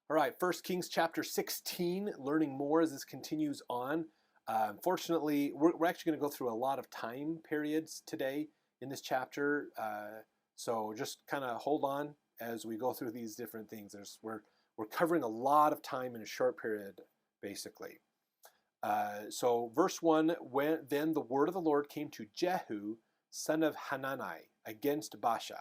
All right, First Kings chapter 16, learning more as this continues on. Unfortunately, we're actually going to go through a lot of time periods today in this chapter. So just kind of hold on as we go through these different things. We're covering a lot of time in a short period, basically. So verse 1, then the word of the Lord came to Jehu, son of Hanani, against Baasha.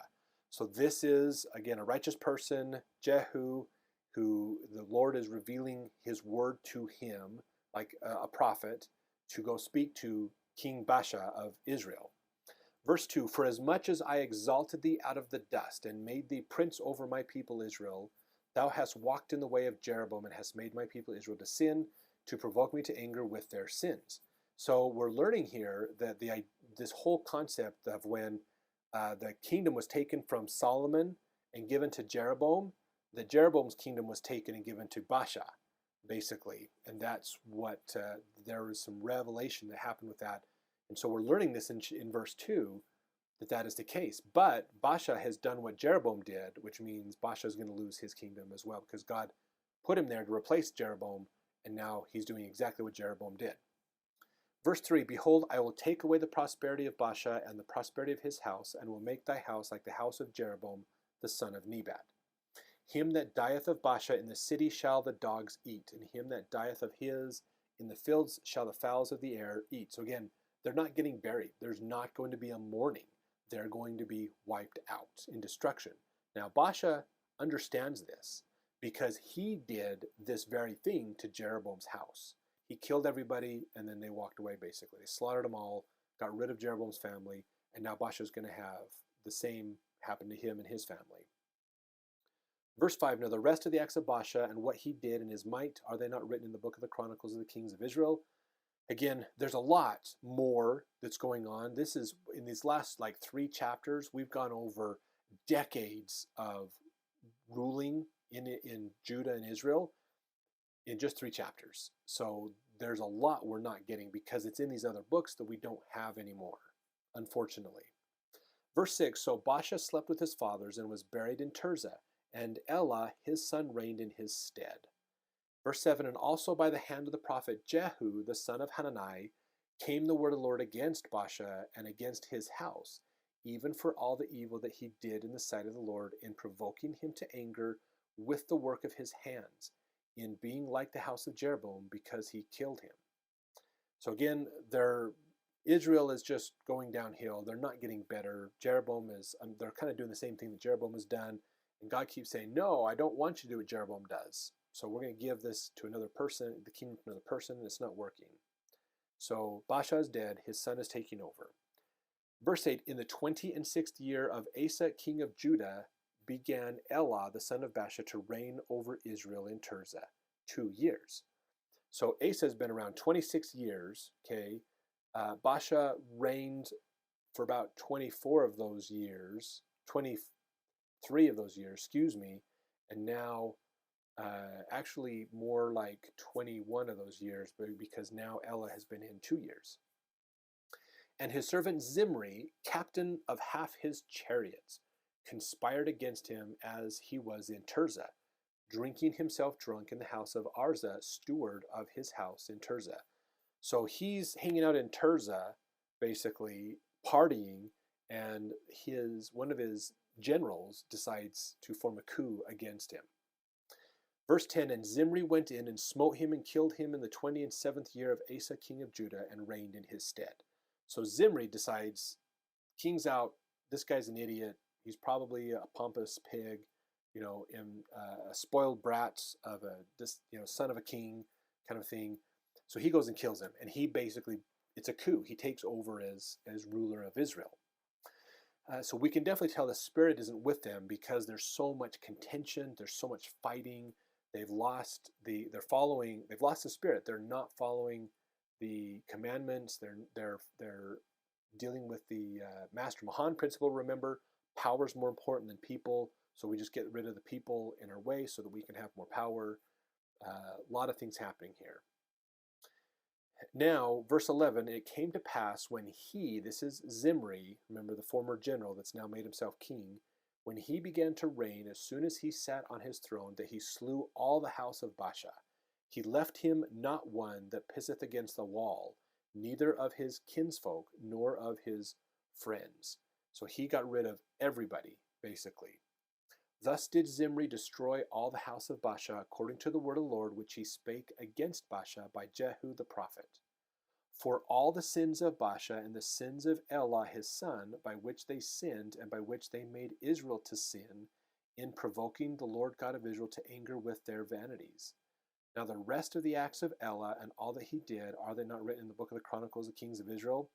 So this is, again, a righteous person, Jehu, who the Lord is revealing his word to him, like a prophet, to go speak to King Baasha of Israel. Verse 2, for as much as I exalted thee out of the dust, and made thee prince over my people Israel, thou hast walked in the way of Jeroboam, and hast made my people Israel to sin, to provoke me to anger with their sins. So we're learning here that this whole concept of when the kingdom was taken from Solomon and given to Jeroboam, that Jeroboam's kingdom was taken and given to Baasha, basically. And that's what, there was some revelation that happened with that. And so we're learning this in verse 2, that is the case. But Baasha has done what Jeroboam did, which means Baasha is going to lose his kingdom as well, because God put him there to replace Jeroboam, and now he's doing exactly what Jeroboam did. Verse 3, behold, I will take away the prosperity of Baasha and the prosperity of his house, and will make thy house like the house of Jeroboam, the son of Nebat. Him that dieth of Baasha in the city shall the dogs eat, and him that dieth of his in the fields shall the fowls of the air eat. So again, they're not getting buried. There's not going to be a mourning. They're going to be wiped out in destruction. Now, Baasha understands this because he did this very thing to Jeroboam's house. He killed everybody, and then they walked away, basically. They slaughtered them all, got rid of Jeroboam's family, and now Baasha's going to have the same happen to him and his family. Verse 5, now the rest of the acts of Baasha and what he did and his might, are they not written in the book of the Chronicles of the Kings of Israel? Again, there's a lot more that's going on. This is, in these last 3 chapters, we've gone over decades of ruling in Judah and Israel in just 3 chapters. So there's a lot we're not getting because it's in these other books that we don't have anymore, unfortunately. Verse 6, so Baasha slept with his fathers and was buried in Tirzah, and Elah his son reigned in his stead. Verse 7, and also by the hand of the prophet Jehu, the son of Hanani, came the word of the Lord against Baasha and against his house, even for all the evil that he did in the sight of the Lord, in provoking him to anger with the work of his hands, in being like the house of Jeroboam, because he killed him. So again, Israel is just going downhill. They're not getting better. Jeroboam they're kind of doing the same thing that Jeroboam has done. And God keeps saying, no, I don't want you to do what Jeroboam does. So we're going to give this to another person, the kingdom to another person, and it's not working. So Baasha is dead. His son is taking over. Verse 8, in the 26th year of Asa, king of Judah, began Elah, the son of Baasha, to reign over Israel in Tirzah, 2 years. So Asa has been around 26 years, okay? Baasha reigned for about 24 of those years, 23 of those years, and now actually more like 21 of those years, but because now Elah has been in 2 years. And his servant Zimri, captain of half his chariots, conspired against him as he was in Tirzah, drinking himself drunk in the house of Arza, steward of his house in Tirzah. So he's hanging out in Tirzah, basically partying, and one of his generals decides to form a coup against him. Verse 10, and Zimri went in and smote him and killed him in the 27th year of Asa, king of Judah, and reigned in his stead. So Zimri decides, king's out, this guy's an idiot, he's probably a pompous pig, a spoiled brat of son of a king kind of thing. So he goes and kills him, and he basically, it's a coup. He takes over as ruler of Israel. So we can definitely tell the spirit isn't with them because there's so much contention, there's so much fighting. They've lost the spirit. They're not following the commandments. They're dealing with the Master Mahan principle. Remember, power is more important than people. So we just get rid of the people in our way so that we can have more power. A lot of things happening here. Now, verse 11, it came to pass when this is Zimri, remember the former general that's now made himself king, when he began to reign, as soon as he sat on his throne, that he slew all the house of Baasha. He left him not one that pisseth against the wall, neither of his kinsfolk, nor of his friends. So he got rid of everybody, basically. Thus did Zimri destroy all the house of Baasha, according to the word of the Lord, which he spake against Baasha by Jehu the prophet. For all the sins of Baasha and the sins of Elah his son, by which they sinned, and by which they made Israel to sin, in provoking the Lord God of Israel to anger with their vanities. Now the rest of the acts of Elah and all that he did, are they not written in the book of the Chronicles of the Kings of Israel?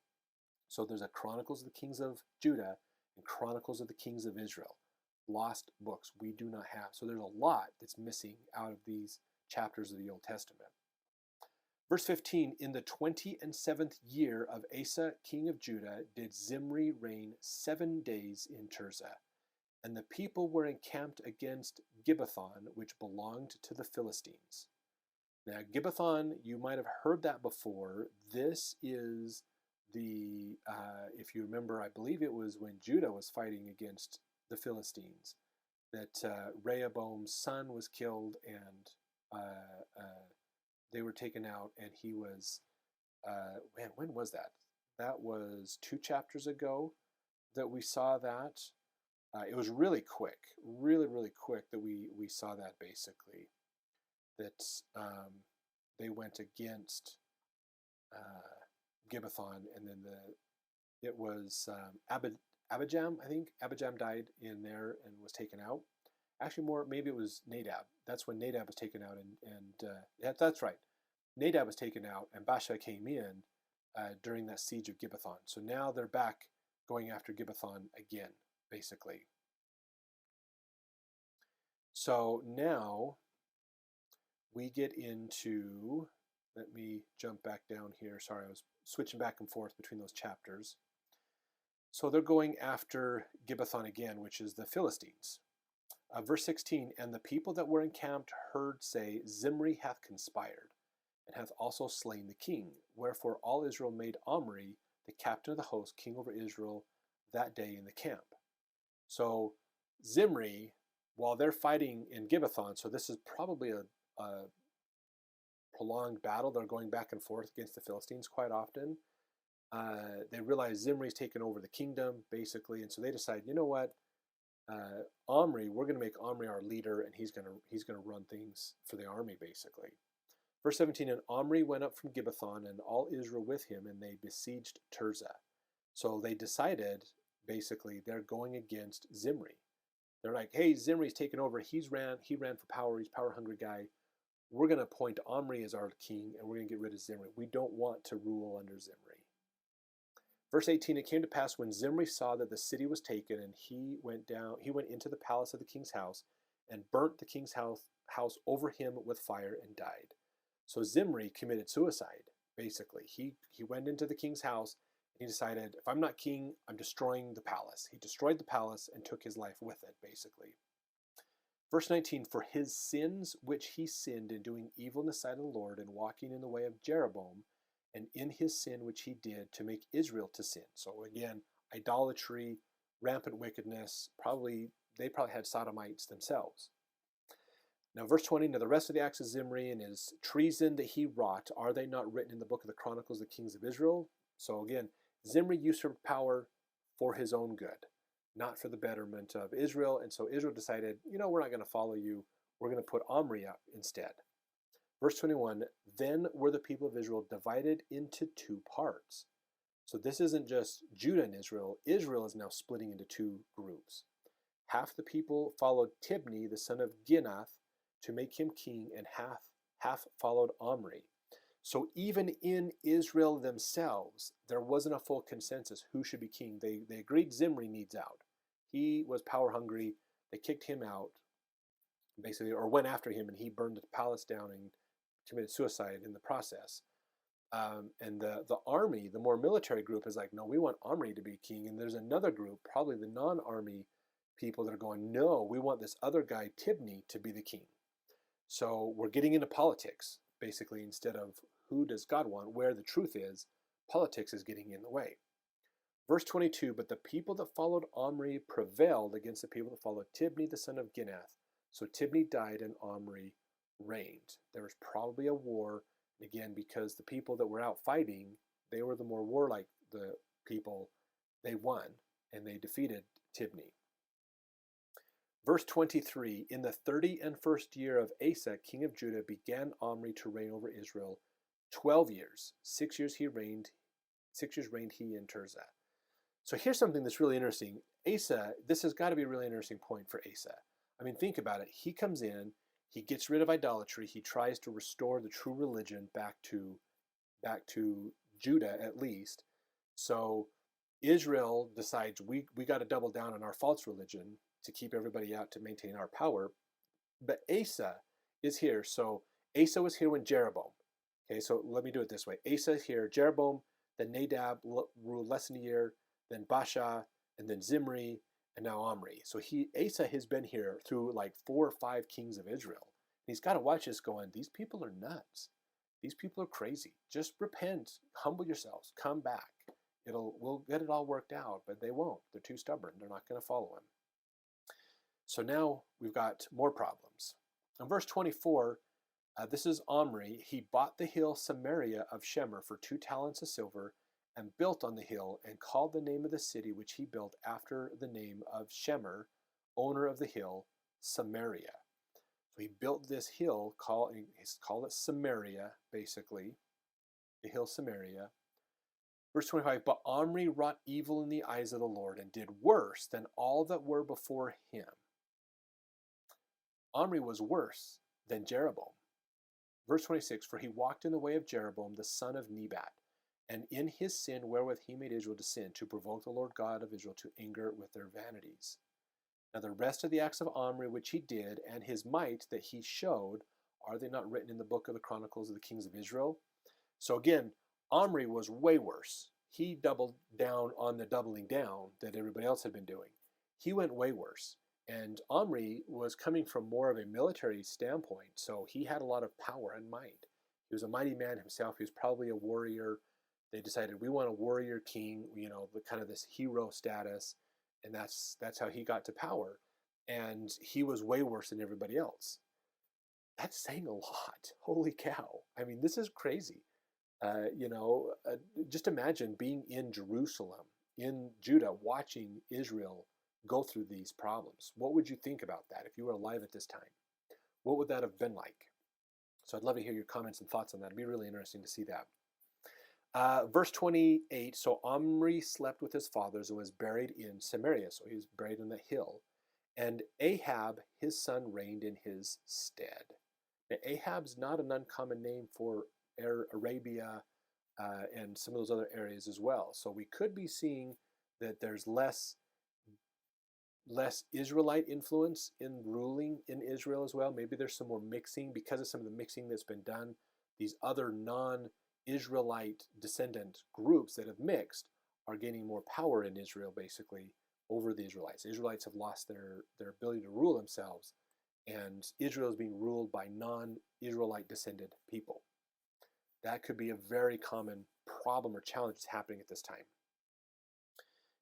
So there's a Chronicles of the Kings of Judah and Chronicles of the Kings of Israel. Lost books we do not have. So there's a lot that's missing out of these chapters of the Old Testament. Verse 15, in the 27th year of Asa, king of Judah, did Zimri reign 7 days in Tirzah. And the people were encamped against Gibbethon, which belonged to the Philistines. Now, Gibbethon, you might have heard that before. This is the, if you remember, I believe it was when Judah was fighting against the Philistines, that Rehoboam's son was killed, and they were taken out, and he was, when was that? That was 2 chapters ago that we saw that. It was really quick, really quick that we saw that, basically. That they went against Gibbethon, and then it was Abijam, I think. Abijam died in there and was taken out. Actually, maybe it was Nadab. That's when Nadab was taken out, and that's right. Nadab was taken out, and Baasha came in during that siege of Gibbethon. So now they're back going after Gibbethon again, basically. So now we get into, let me jump back down here. Sorry, I was switching back and forth between those chapters. So they're going after Gibbethon again, which is the Philistines. Verse 16, and the people that were encamped heard say, Zimri hath conspired, and hath also slain the king. Wherefore all Israel made Omri, the captain of the host, king over Israel, that day in the camp. So Zimri, while they're fighting in Gibbethon, so this is probably a prolonged battle. They're going back and forth against the Philistines quite often. They realize Zimri's taken over the kingdom, basically, and so they decide, you know what, Omri, we're going to make Omri our leader, and he's going to run things for the army, basically. Verse 17, and Omri went up from Gibbethon, and all Israel with him, and they besieged Tirzah. So they decided, basically, they're going against Zimri. They're like, hey, Zimri's taken over. He ran for power. He's a power-hungry guy. We're going to appoint Omri as our king, and we're going to get rid of Zimri. We don't want to rule under Zimri. Verse 18, it came to pass when Zimri saw that the city was taken, and he went into the palace of the king's house, and burnt the king's house over him with fire, and died. So Zimri committed suicide, basically. He went into the king's house, and he decided, if I'm not king, I'm destroying the palace. He destroyed the palace and took his life with it, basically. Verse 19, for his sins which he sinned in doing evil in the sight of the Lord, and walking in the way of Jeroboam, and in his sin which he did to make Israel to sin. So again, idolatry, rampant wickedness, they probably had sodomites themselves. Now verse 20, now the rest of the acts of Zimri and his treason that he wrought, are they not written in the book of the Chronicles of the Kings of Israel? So again, Zimri usurped power for his own good, not for the betterment of Israel. And so Israel decided, we're not going to follow you. We're going to put Omri up instead. Verse 21, then were the people of Israel divided into 2 parts. So this isn't just Judah and Israel. Israel is now splitting into 2 groups. Half the people followed Tibni, the son of Ginath, to make him king, and half followed Omri. So even in Israel themselves, there wasn't a full consensus who should be king. They agreed Zimri needs out. He was power hungry. They kicked him out, basically, or went after him, and he burned the palace down and committed suicide in the process. And the army, the more military group, is like, no, we want Omri to be king. And there's another group, probably the non-army people, that are going, no, we want this other guy, Tibni, to be the king. So we're getting into politics, basically, instead of who does God want, where the truth is, politics is getting in the way. Verse 22, but the people that followed Omri prevailed against the people that followed Tibni, the son of Ginath. So Tibni died and Omri reigned. There was probably a war, again, because the people that were out fighting, they were the more warlike the people, they won, and they defeated Tibni. Verse 23, in the 31st year of Asa, king of Judah, began Omri to reign over Israel 12 years. 6 years reigned he in Tirzah. So here's something that's really interesting. Asa, this has got to be a really interesting point for Asa. I mean, think about it. He comes in, he gets rid of idolatry, he tries to restore the true religion back to Judah at least. So Israel decides we got to double down on our false religion to keep everybody out to maintain our power. But Asa is here. So Asa was here when Jeroboam. Okay, so let me do it this way. Asa is here, Jeroboam, then Nadab ruled less than a year, then Baasha, and then Zimri, and now Omri. So Asa has been here through like 4 or 5 kings of Israel. And he's got to watch this going, these people are nuts. These people are crazy. Just repent, humble yourselves, come back. We'll get it all worked out, but they won't. They're too stubborn. They're not going to follow him. So now we've got more problems. In verse 24, this is Omri. He bought the hill Samaria of Shemer for 2 talents of silver and built on the hill and called the name of the city which he built after the name of Shemer, owner of the hill, Samaria. So he built this hill, call it Samaria, basically, the hill Samaria. Verse 25, but Omri wrought evil in the eyes of the Lord and did worse than all that were before him. Omri was worse than Jeroboam. Verse 26, for he walked in the way of Jeroboam, the son of Nebat, and in his sin wherewith he made Israel to sin, to provoke the Lord God of Israel to anger with their vanities. Now the rest of the acts of Omri which he did, and his might that he showed, are they not written in the book of the Chronicles of the Kings of Israel? So again, Omri was way worse. He doubled down on the doubling down that everybody else had been doing. He went way worse. And Omri was coming from more of a military standpoint, so he had a lot of power and might. He was a mighty man himself. He was probably a warrior. They decided, we want a warrior king, the kind of this hero status, and that's how he got to power. And he was way worse than everybody else. That's saying a lot. Holy cow. I mean, this is crazy. Just imagine being in Jerusalem, in Judah, watching Israel go through these problems. What would you think about that if you were alive at this time? What would that have been like? So I'd love to hear your comments and thoughts on that. It'd be really interesting to see that. Verse 28, so Omri slept with his fathers and was buried in Samaria. So he was buried on the hill. And Ahab, his son, reigned in his stead. Now, Ahab's not an uncommon name for Arabia and some of those other areas as well. So we could be seeing that there's less Israelite influence in ruling in Israel as well. Maybe there's some more mixing because of some of the mixing that's been done. These other non-Israelite descendant groups that have mixed are gaining more power in Israel, basically, over the Israelites. The Israelites have lost their ability to rule themselves, and Israel is being ruled by non-Israelite descended people. That could be a very common problem or challenge that's happening at this time.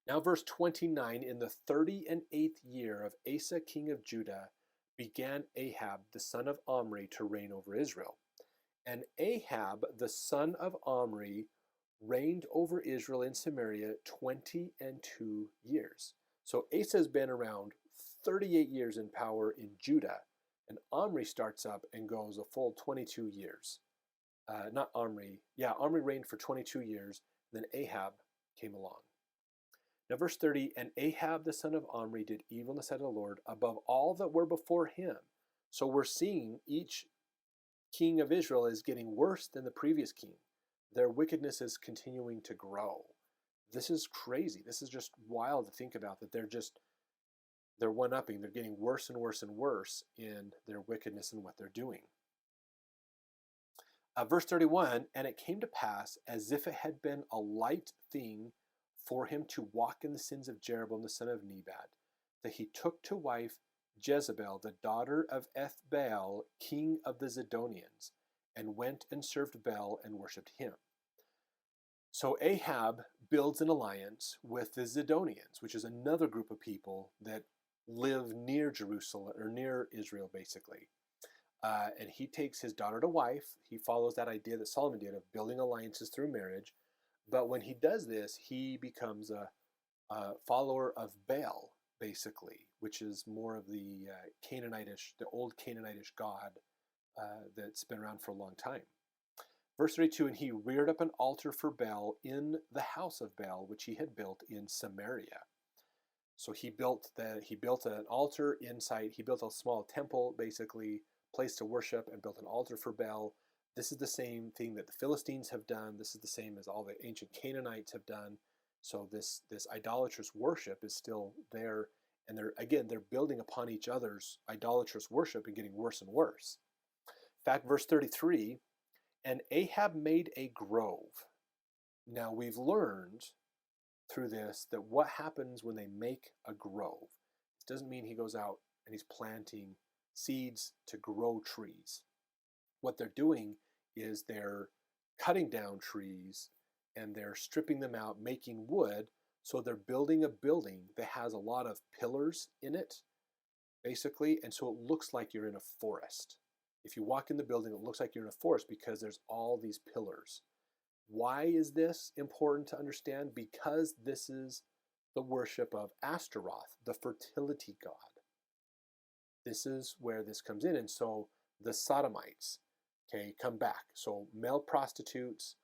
Now verse 29, in the 38th year of Asa king of Judah, began Ahab the son of Omri to reign over Israel. And Ahab the son of Omri reigned over Israel in Samaria 22 years. So Asa has been around 38 years in power in Judah, and Omri starts up and goes a full 22 years. Omri reigned for 22 years, then Ahab came along. Now verse 30, and Ahab the son of Omri did evil in the sight of the Lord above all that were before him. So we're seeing each king of Israel is getting worse than the previous king. Their wickedness is continuing to grow. This is crazy. This is just wild to think about, that they're one-upping. They're getting worse and worse and worse in their wickedness and what they're doing. Verse 31, and it came to pass, as if it had been a light thing for him to walk in the sins of Jeroboam the son of Nebat, that he took to wife Jezebel, the daughter of Ethbaal, king of the Zidonians, and went and served Baal and worshipped him. So Ahab builds an alliance with the Zidonians, which is another group of people that live near Jerusalem or near Israel, basically. And he takes his daughter to wife. He follows that idea that Solomon did of building alliances through marriage. But when he does this, he becomes a follower of Baal, basically, which is more of the Canaanitish, the old Canaanitish god that's been around for a long time. Verse 32, and he reared up an altar for Baal in the house of Baal, which he had built in Samaria. So he built an altar inside. He built a small temple, basically, place to worship, and built an altar for Baal. This is the same thing that the Philistines have done. This is the same as all the ancient Canaanites have done. So this idolatrous worship is still there, and they're building upon each other's idolatrous worship and getting worse and worse. In fact, verse 33, and Ahab made a grove. Now we've learned through this that what happens when they make a grove. It doesn't mean he goes out and he's planting seeds to grow trees. What they're doing is they're cutting down trees and they're stripping them out, making wood. So they're building a building that has a lot of pillars in it, basically, and so it looks like you're in a forest. If you walk in the building, it looks like you're in a forest because there's all these pillars. Why is this important to understand? Because this is the worship of Ashtaroth, the fertility god. This is where this comes in. And so the Sodomites, okay, come back. So male prostitutes,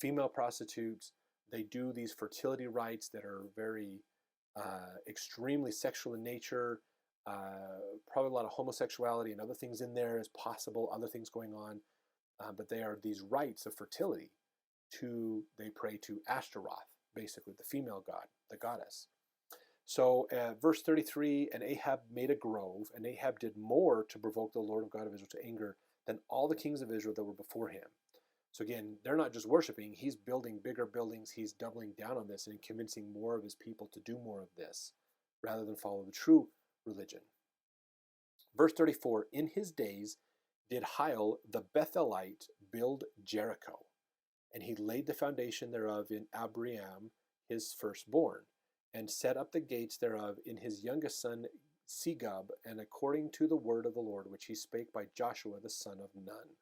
female prostitutes, they do these fertility rites that are very extremely sexual in nature. Probably a lot of homosexuality and other things in there is possible, other things going on. But they are these rites of fertility. They pray to Ashtaroth, basically the female god, the goddess. So verse 33, and Ahab made a grove, and Ahab did more to provoke the Lord of God of Israel to anger than all the kings of Israel that were before him. So again, they're not just worshiping, he's building bigger buildings, he's doubling down on this and convincing more of his people to do more of this rather than follow the true religion. Verse 34, in his days did Hiel the Bethelite build Jericho, and he laid the foundation thereof in Abiram his firstborn, and set up the gates thereof in his youngest son Segub, and according to the word of the Lord which he spake by Joshua the son of Nun.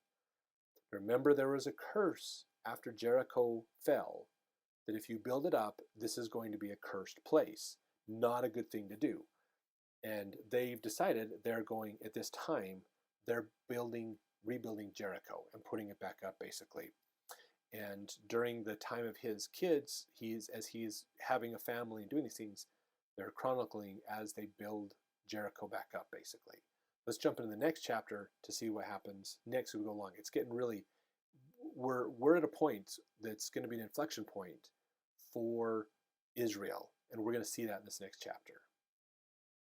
Remember, there was a curse after Jericho fell, that if you build it up, this is going to be a cursed place. Not a good thing to do. And they've decided at this time, they're rebuilding Jericho and putting it back up, basically. And during the time of his kids, as he's having a family and doing these things, they're chronicling as they build Jericho back up, basically. Let's jump into the next chapter to see what happens next as we go along. It's getting really, we're at a point that's going to be an inflection point for Israel, and we're going to see that in this next chapter.